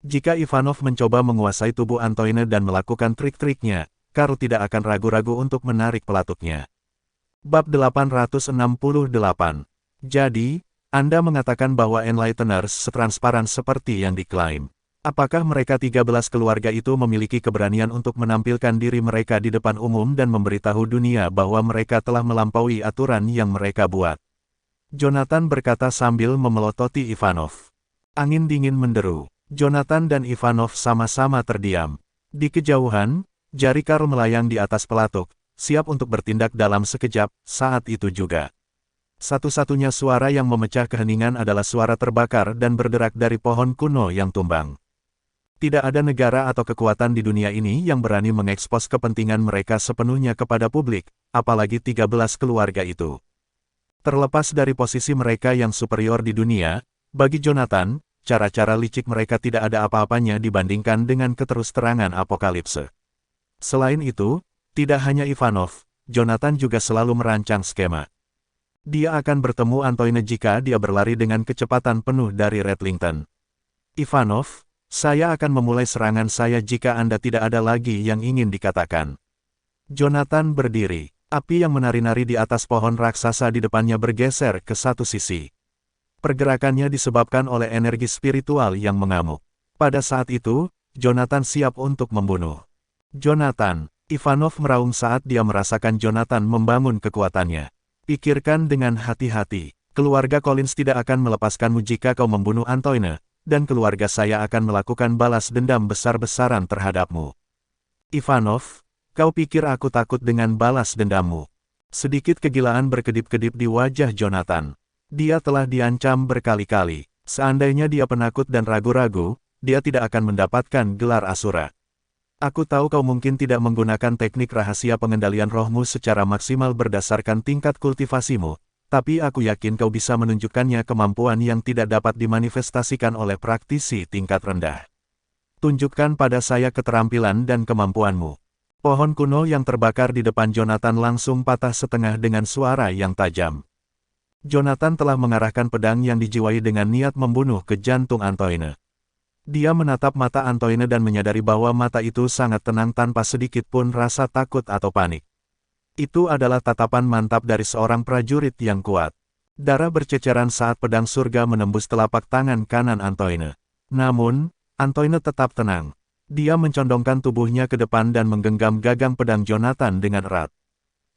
Jika Ivanov mencoba menguasai tubuh Antoine dan melakukan trik-triknya, Karl tidak akan ragu-ragu untuk menarik pelatuknya. Bab 868. Jadi, Anda mengatakan bahwa Enlighteners setransparan seperti yang diklaim. Apakah mereka 13 keluarga itu memiliki keberanian untuk menampilkan diri mereka di depan umum dan memberitahu dunia bahwa mereka telah melampaui aturan yang mereka buat? Jonathan berkata sambil memelototi Ivanov. Angin dingin menderu. Jonathan dan Ivanov sama-sama terdiam. Di kejauhan, jari Karl melayang di atas pelatuk, siap untuk bertindak dalam sekejap. Saat itu juga, satu-satunya suara yang memecah keheningan adalah suara terbakar dan berderak dari pohon kuno yang tumbang. Tidak ada negara atau kekuatan di dunia ini yang berani mengekspos kepentingan mereka sepenuhnya kepada publik, apalagi 13 keluarga itu. Terlepas dari posisi mereka yang superior di dunia, bagi Jonathan, cara-cara licik mereka tidak ada apa-apanya dibandingkan dengan keterus-terangan apokalipse. Selain itu, tidak hanya Ivanov, Jonathan juga selalu merancang skema. Dia akan bertemu Antoine jika dia berlari dengan kecepatan penuh dari Redlington. Ivanov, saya akan memulai serangan saya jika Anda tidak ada lagi yang ingin dikatakan. Jonathan berdiri. Api yang menari-nari di atas pohon raksasa di depannya bergeser ke satu sisi. Pergerakannya disebabkan oleh energi spiritual yang mengamuk. Pada saat itu, Jonathan siap untuk membunuh. Jonathan, Ivanov meraung saat dia merasakan Jonathan membangun kekuatannya. Pikirkan dengan hati-hati, keluarga Collins tidak akan melepaskanmu jika kau membunuh Antoine, dan keluarga saya akan melakukan balas dendam besar-besaran terhadapmu. Ivanov, kau pikir aku takut dengan balas dendammu? Sedikit kegilaan berkedip-kedip di wajah Jonathan. Dia telah diancam berkali-kali. Seandainya dia penakut dan ragu-ragu, dia tidak akan mendapatkan gelar Asura. Aku tahu kau mungkin tidak menggunakan teknik rahasia pengendalian rohmu secara maksimal berdasarkan tingkat kultivasimu, tapi aku yakin kau bisa menunjukkannya kemampuan yang tidak dapat dimanifestasikan oleh praktisi tingkat rendah. Tunjukkan pada saya keterampilan dan kemampuanmu. Pohon kuno yang terbakar di depan Jonathan langsung patah setengah dengan suara yang tajam. Jonathan telah mengarahkan pedang yang dijiwai dengan niat membunuh ke jantung Antoine. Dia menatap mata Antoine dan menyadari bahwa mata itu sangat tenang tanpa sedikit pun rasa takut atau panik. Itu adalah tatapan mantap dari seorang prajurit yang kuat. Darah berceceran saat pedang surga menembus telapak tangan kanan Antoine. Namun, Antoine tetap tenang. Dia mencondongkan tubuhnya ke depan dan menggenggam gagang pedang Jonathan dengan erat.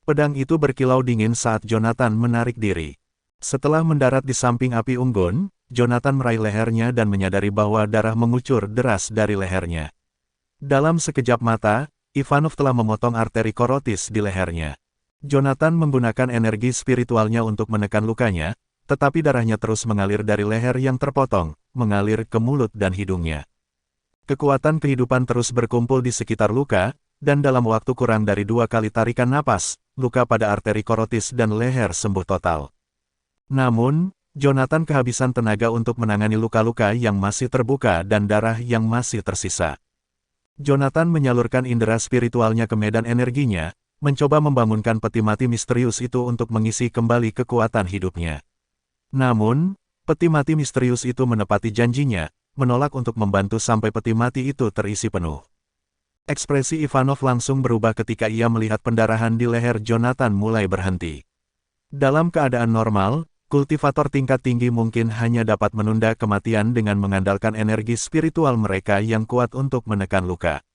Pedang itu berkilau dingin saat Jonathan menarik diri. Setelah mendarat di samping api unggun, Jonathan meraih lehernya dan menyadari bahwa darah mengucur deras dari lehernya. Dalam sekejap mata, Ivanov telah memotong arteri korotis di lehernya. Jonathan menggunakan energi spiritualnya untuk menekan lukanya, tetapi darahnya terus mengalir dari leher yang terpotong, mengalir ke mulut dan hidungnya. Kekuatan kehidupan terus berkumpul di sekitar luka, dan dalam waktu kurang dari 2 kali tarikan napas, luka pada arteri korotis dan leher sembuh total. Namun, Jonathan kehabisan tenaga untuk menangani luka-luka yang masih terbuka dan darah yang masih tersisa. Jonathan menyalurkan indera spiritualnya ke medan energinya, mencoba membangunkan peti mati misterius itu untuk mengisi kembali kekuatan hidupnya. Namun, peti mati misterius itu menepati janjinya, menolak untuk membantu sampai peti mati itu terisi penuh. Ekspresi Ivanov langsung berubah ketika ia melihat pendarahan di leher Jonathan mulai berhenti. Dalam keadaan normal, kultivator tingkat tinggi mungkin hanya dapat menunda kematian dengan mengandalkan energi spiritual mereka yang kuat untuk menekan luka.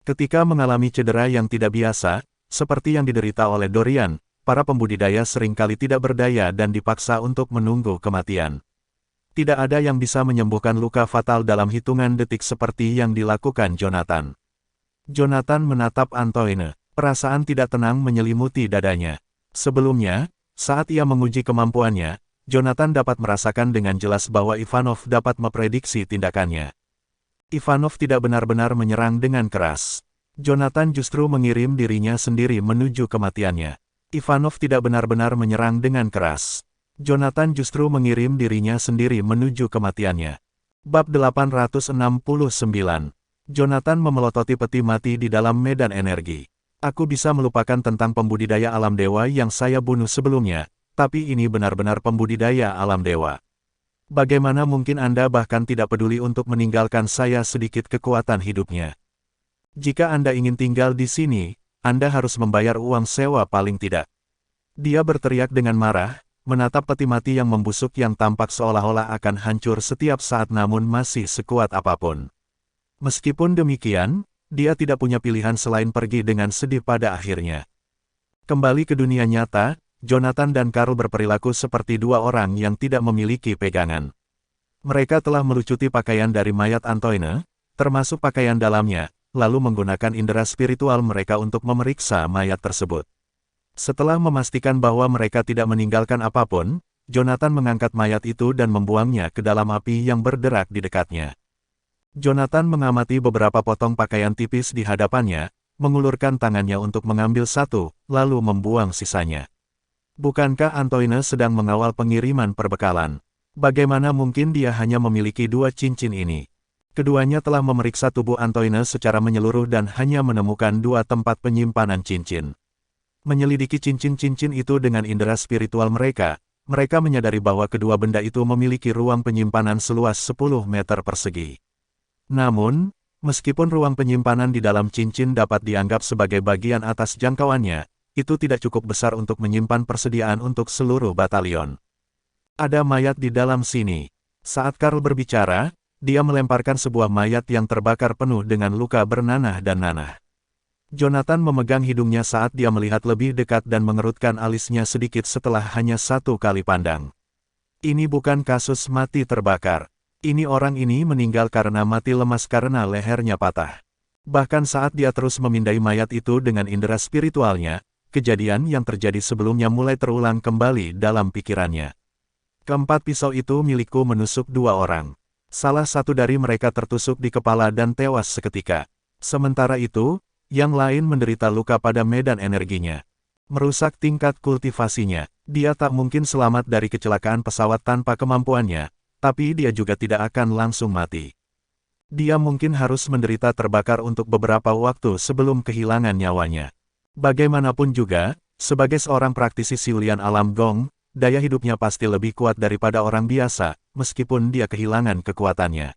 Ketika mengalami cedera yang tidak biasa, seperti yang diderita oleh Dorian, para pembudidaya seringkali tidak berdaya dan dipaksa untuk menunggu kematian. Tidak ada yang bisa menyembuhkan luka fatal dalam hitungan detik seperti yang dilakukan Jonathan. Jonathan menatap Antoine. Perasaan tidak tenang menyelimuti dadanya. Sebelumnya, saat ia menguji kemampuannya, Jonathan dapat merasakan dengan jelas bahwa Ivanov dapat memprediksi tindakannya. Ivanov tidak benar-benar menyerang dengan keras. Jonathan justru mengirim dirinya sendiri menuju kematiannya. Ivanov tidak benar-benar menyerang dengan keras. Jonathan justru mengirim dirinya sendiri menuju kematiannya. Bab 869. Jonathan memelototi peti mati di dalam medan energi. Aku bisa melupakan tentang pembudidaya alam dewa yang saya bunuh sebelumnya, tapi ini benar-benar pembudidaya alam dewa. Bagaimana mungkin Anda bahkan tidak peduli untuk meninggalkan saya sedikit kekuatan hidupnya? Jika Anda ingin tinggal di sini, Anda harus membayar uang sewa paling tidak. Dia berteriak dengan marah, menatap peti mati yang membusuk yang tampak seolah-olah akan hancur setiap saat namun masih sekuat apapun. Meskipun demikian, dia tidak punya pilihan selain pergi dengan sedih pada akhirnya. Kembali ke dunia nyata, Jonathan dan Karl berperilaku seperti dua orang yang tidak memiliki pegangan. Mereka telah melucuti pakaian dari mayat Antoine, termasuk pakaian dalamnya, lalu menggunakan indera spiritual mereka untuk memeriksa mayat tersebut. Setelah memastikan bahwa mereka tidak meninggalkan apapun, Jonathan mengangkat mayat itu dan membuangnya ke dalam api yang berderak di dekatnya. Jonathan mengamati beberapa potong pakaian tipis di hadapannya, mengulurkan tangannya untuk mengambil satu, lalu membuang sisanya. Bukankah Antoine sedang mengawal pengiriman perbekalan? Bagaimana mungkin dia hanya memiliki dua cincin ini? Keduanya telah memeriksa tubuh Antoine secara menyeluruh dan hanya menemukan dua tempat penyimpanan cincin. Menyelidiki cincin-cincin itu dengan indera spiritual mereka, mereka menyadari bahwa kedua benda itu memiliki ruang penyimpanan seluas 10 meter persegi. Namun, meskipun ruang penyimpanan di dalam cincin dapat dianggap sebagai bagian atas jangkauannya, itu tidak cukup besar untuk menyimpan persediaan untuk seluruh batalion. Ada mayat di dalam sini. Saat Karl berbicara, dia melemparkan sebuah mayat yang terbakar penuh dengan luka bernanah dan nanah. Jonathan memegang hidungnya saat dia melihat lebih dekat dan mengerutkan alisnya sedikit setelah hanya satu kali pandang. Ini bukan kasus mati terbakar. Ini orang ini meninggal karena mati lemas karena lehernya patah. Bahkan saat dia terus memindai mayat itu dengan indera spiritualnya, kejadian yang terjadi sebelumnya mulai terulang kembali dalam pikirannya. Keempat pisau itu milikku menusuk dua orang. Salah satu dari mereka tertusuk di kepala dan tewas seketika. Sementara itu, yang lain menderita luka pada medan energinya. Merusak tingkat kultivasinya. Dia tak mungkin selamat dari kecelakaan pesawat tanpa kemampuannya, tapi dia juga tidak akan langsung mati. Dia mungkin harus menderita terbakar untuk beberapa waktu sebelum kehilangan nyawanya. Bagaimanapun juga, sebagai seorang praktisi siulian alam gong, daya hidupnya pasti lebih kuat daripada orang biasa, meskipun dia kehilangan kekuatannya.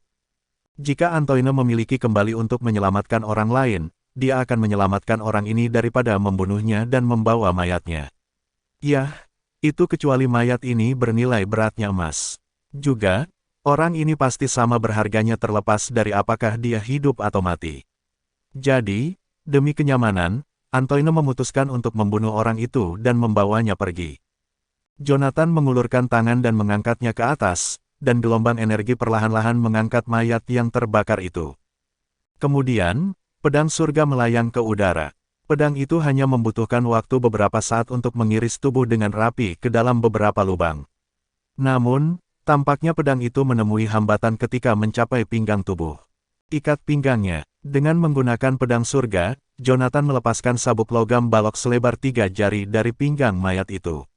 Jika Antoine memiliki kembali untuk menyelamatkan orang lain, dia akan menyelamatkan orang ini daripada membunuhnya dan membawa mayatnya. Yah, itu kecuali mayat ini bernilai beratnya emas. Juga, orang ini pasti sama berharganya terlepas dari apakah dia hidup atau mati. Jadi, demi kenyamanan, Antoine memutuskan untuk membunuh orang itu dan membawanya pergi. Jonathan mengulurkan tangan dan mengangkatnya ke atas, dan gelombang energi perlahan-lahan mengangkat mayat yang terbakar itu. Kemudian, pedang surga melayang ke udara. Pedang itu hanya membutuhkan waktu beberapa saat untuk mengiris tubuh dengan rapi ke dalam beberapa lubang. Namun, tampaknya pedang itu menemui hambatan ketika mencapai pinggang tubuh. Ikat pinggangnya. Dengan menggunakan pedang surga, Jonathan melepaskan sabuk logam balok selebar 3 jari dari pinggang mayat itu.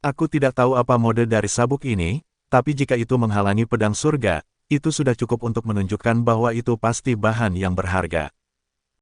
Aku tidak tahu apa mode dari sabuk ini, tapi jika itu menghalangi pedang surga, itu sudah cukup untuk menunjukkan bahwa itu pasti bahan yang berharga.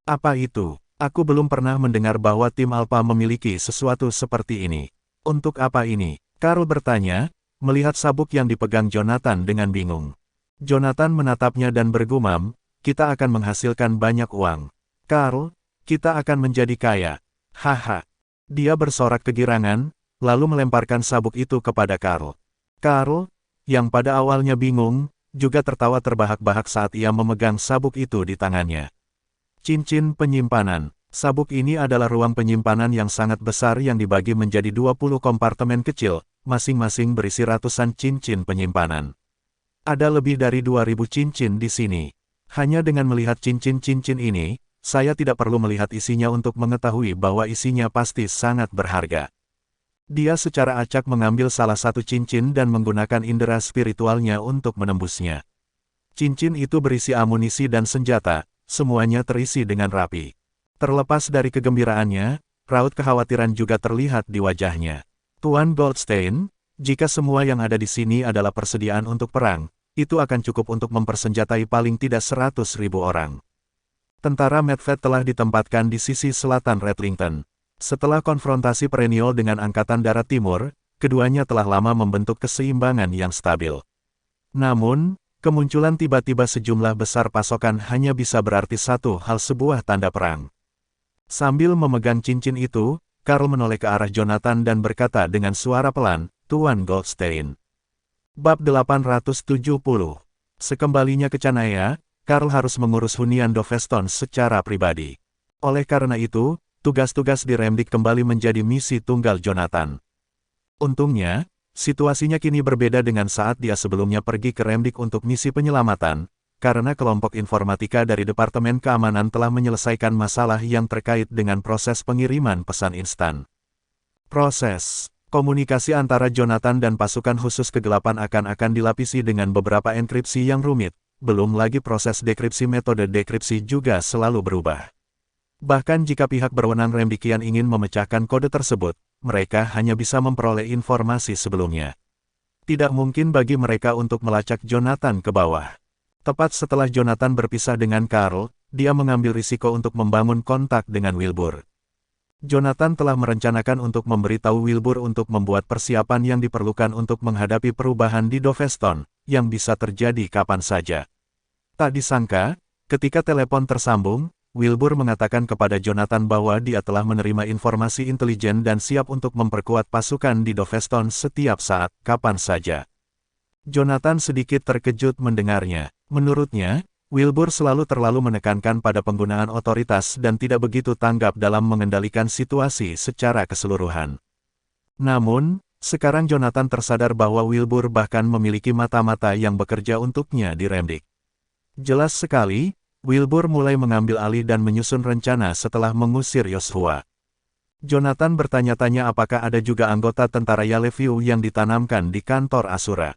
Apa itu? Aku belum pernah mendengar bahwa tim Alpha memiliki sesuatu seperti ini. Untuk apa ini? Karl bertanya, melihat sabuk yang dipegang Jonathan dengan bingung. Jonathan menatapnya dan bergumam, kita akan menghasilkan banyak uang. Karl, kita akan menjadi kaya. Haha. Dia bersorak kegirangan, lalu melemparkan sabuk itu kepada Karl. Karl, yang pada awalnya bingung, juga tertawa terbahak-bahak saat ia memegang sabuk itu di tangannya. Cincin penyimpanan. Sabuk ini adalah ruang penyimpanan yang sangat besar yang dibagi menjadi 20 kompartemen kecil, masing-masing berisi ratusan cincin penyimpanan. Ada lebih dari 2000 cincin di sini. Hanya dengan melihat cincin-cincin ini, saya tidak perlu melihat isinya untuk mengetahui bahwa isinya pasti sangat berharga. Dia secara acak mengambil salah satu cincin dan menggunakan indera spiritualnya untuk menembusnya. Cincin itu berisi amunisi dan senjata, semuanya terisi dengan rapi. Terlepas dari kegembiraannya, raut kekhawatiran juga terlihat di wajahnya. Tuan Goldstein, jika semua yang ada di sini adalah persediaan untuk perang, itu akan cukup untuk mempersenjatai paling tidak 100.000 orang. Tentara Medved telah ditempatkan di sisi selatan Redlington. Setelah konfrontasi perennial dengan Angkatan Darat Timur, keduanya telah lama membentuk keseimbangan yang stabil. Namun, kemunculan tiba-tiba sejumlah besar pasokan hanya bisa berarti satu hal, sebuah tanda perang. Sambil memegang cincin itu, Karl menoleh ke arah Jonathan dan berkata dengan suara pelan, "Tuan Goldstein." Bab 870. Sekembalinya ke Canaya, Karl harus mengurus hunian Doveston secara pribadi. Oleh karena itu, tugas-tugas di Remdik kembali menjadi misi tunggal Jonathan. Untungnya, situasinya kini berbeda dengan saat dia sebelumnya pergi ke Remdik untuk misi penyelamatan, karena kelompok informatika dari Departemen Keamanan telah menyelesaikan masalah yang terkait dengan proses pengiriman pesan instan. Proses komunikasi antara Jonathan dan pasukan khusus kegelapan akan dilapisi dengan beberapa enkripsi yang rumit, belum lagi proses dekripsi. Metode dekripsi juga selalu berubah. Bahkan jika pihak berwenang Remdikian ingin memecahkan kode tersebut, mereka hanya bisa memperoleh informasi sebelumnya. Tidak mungkin bagi mereka untuk melacak Jonathan ke bawah. Tepat setelah Jonathan berpisah dengan Karl, dia mengambil risiko untuk membangun kontak dengan Wilbur. Jonathan telah merencanakan untuk memberitahu Wilbur untuk membuat persiapan yang diperlukan untuk menghadapi perubahan di Doveston, yang bisa terjadi kapan saja. Tak disangka, ketika telepon tersambung, Wilbur mengatakan kepada Jonathan bahwa dia telah menerima informasi intelijen dan siap untuk memperkuat pasukan di Doveston setiap saat, kapan saja. Jonathan sedikit terkejut mendengarnya. Menurutnya, Wilbur selalu terlalu menekankan pada penggunaan otoritas dan tidak begitu tanggap dalam mengendalikan situasi secara keseluruhan. Namun, sekarang Jonathan tersadar bahwa Wilbur bahkan memiliki mata-mata yang bekerja untuknya di Remdik. Jelas sekali, Wilbur mulai mengambil alih dan menyusun rencana setelah mengusir Yoshua. Jonathan bertanya-tanya apakah ada juga anggota tentara Yaleviu yang ditanamkan di kantor Asura.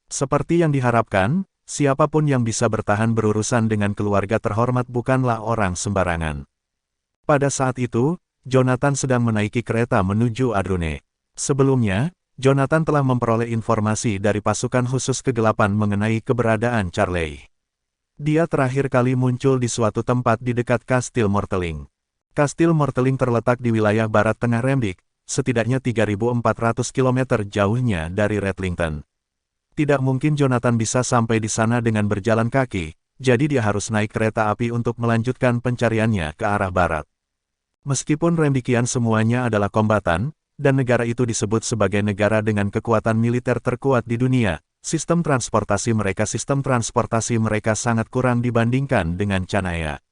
Seperti yang diharapkan, siapapun yang bisa bertahan berurusan dengan keluarga terhormat bukanlah orang sembarangan. Pada saat itu, Jonathan sedang menaiki kereta menuju Adrune. Sebelumnya, Jonathan telah memperoleh informasi dari pasukan khusus kegelapan mengenai keberadaan Charlie. Dia terakhir kali muncul di suatu tempat di dekat Kastil Morteling. Kastil Morteling terletak di wilayah barat tengah Remdik, setidaknya 3.400 km jauhnya dari Redlington. Tidak mungkin Jonathan bisa sampai di sana dengan berjalan kaki, jadi dia harus naik kereta api untuk melanjutkan pencariannya ke arah barat. Meskipun Remdikian semuanya adalah kombatan, dan negara itu disebut sebagai negara dengan kekuatan militer terkuat di dunia, sistem transportasi mereka sangat kurang dibandingkan dengan Canaya.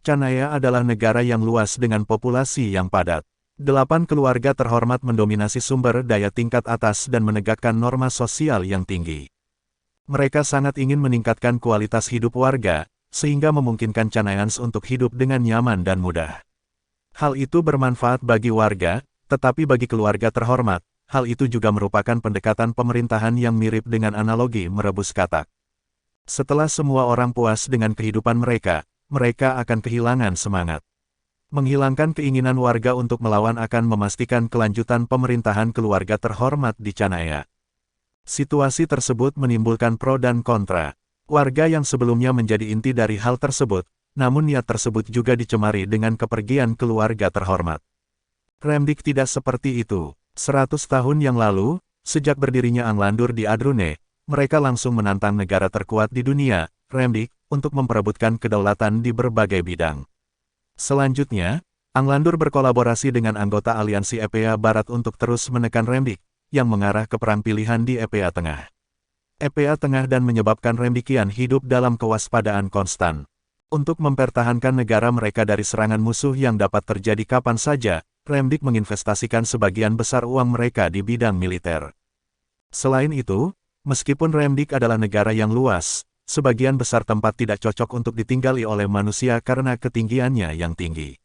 Canaya adalah negara yang luas dengan populasi yang padat. 8 keluarga terhormat mendominasi sumber daya tingkat atas dan menegakkan norma sosial yang tinggi. Mereka sangat ingin meningkatkan kualitas hidup warga, sehingga memungkinkan Canayans untuk hidup dengan nyaman dan mudah. Hal itu bermanfaat bagi warga, tetapi bagi keluarga terhormat, hal itu juga merupakan pendekatan pemerintahan yang mirip dengan analogi merebus katak. Setelah semua orang puas dengan kehidupan mereka, mereka akan kehilangan semangat. Menghilangkan keinginan warga untuk melawan akan memastikan kelanjutan pemerintahan keluarga terhormat di Canaya. Situasi tersebut menimbulkan pro dan kontra. Warga yang sebelumnya menjadi inti dari hal tersebut, namun niat tersebut juga dicemari dengan kepergian keluarga terhormat. Remdik tidak seperti itu. 100 tahun yang lalu, sejak berdirinya Anglandur di Adrune, mereka langsung menantang negara terkuat di dunia, Remdik, untuk memperebutkan kedaulatan di berbagai bidang. Selanjutnya, Anglandur berkolaborasi dengan anggota aliansi Epea Barat untuk terus menekan Remdik, yang mengarah ke perang pilihan di Epea Tengah. Epea Tengah dan menyebabkan Remdikian hidup dalam kewaspadaan konstan. Untuk mempertahankan negara mereka dari serangan musuh yang dapat terjadi kapan saja, Remdik menginvestasikan sebagian besar uang mereka di bidang militer. Selain itu, meskipun Remdik adalah negara yang luas, sebagian besar tempat tidak cocok untuk ditinggali oleh manusia karena ketinggiannya yang tinggi.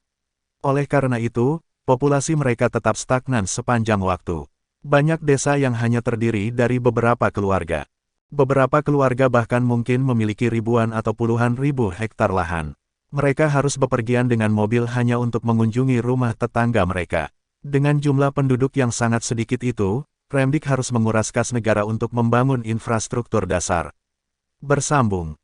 Oleh karena itu, populasi mereka tetap stagnan sepanjang waktu. Banyak desa yang hanya terdiri dari beberapa keluarga. Beberapa keluarga bahkan mungkin memiliki ribuan atau puluhan ribu hektar lahan. Mereka harus bepergian dengan mobil hanya untuk mengunjungi rumah tetangga mereka. Dengan jumlah penduduk yang sangat sedikit itu, Remdik harus menguras kas negara untuk membangun infrastruktur dasar. Bersambung.